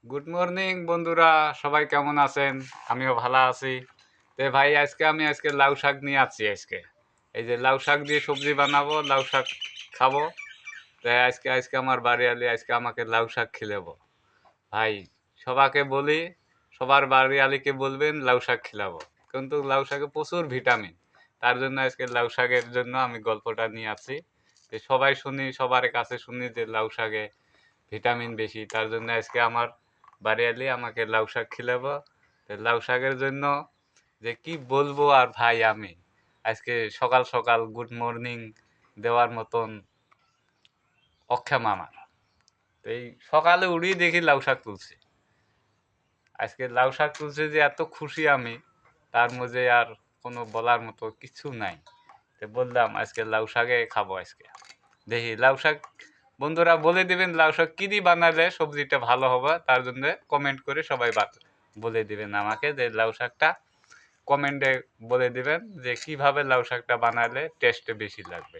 Good morning বন্ধুরা, সবাই কেমন আছেন? আমিও ভালো আছি। ভাই আজকে লাউ শাক নিয়ে আছি। এই যে লাউ শাক দিয়ে সবজি বানাবো, লাউ শাক খাবো। আজকে আমার বাড়ি আলি আজকে আমাকে লাউ শাক খিলাবো। ভাই, সবাকে বলি, সবার বাড়ি আলিকে বলবেন লাউ শাক খিলাবো। কিন্তু লাউ শাকে প্রচুর ভিটামিন। তার জন্য আজকে লাউ শাকের জন্য আমি গল্পটা নিয়ে আছি। যে সবাই শুনি, সবার কাছে শুনি যে লাউ শাকে ভিটামিন বেশি। তার জন্য আজকে আমার বাড়ি এলে আমাকে লাউ শাক খিলাবো। লাউ শাকের জন্য যে কি বলবো আর ভাই, আমি আজকে সকাল সকাল গুড মর্নিং দেওয়ার মতন অক্ষম আমার। তো এই সকালে উঠেই দেখি লাউ শাক তুলছে। আজকে লাউ শাক তুলছে যে এত খুশি আমি, তার মধ্যে আর কোনো বলার মতো কিছু নাই। তো বললাম আজকে লাউ শাকে খাবো আজকে। দেখি লাউ শাক, বন্ধুরা বলে দিবেন লাউ শাক কি দিয়ে বানালে সবজিটা ভালো হবে, তার জন্য কমেন্ট করে সবাই বলে দিবেন আমাকে যে লাউ শাকটা কমেন্টে বলে দিবেন যে কিভাবে লাউ শাকটা বানালে টেস্টে বেশি লাগবে।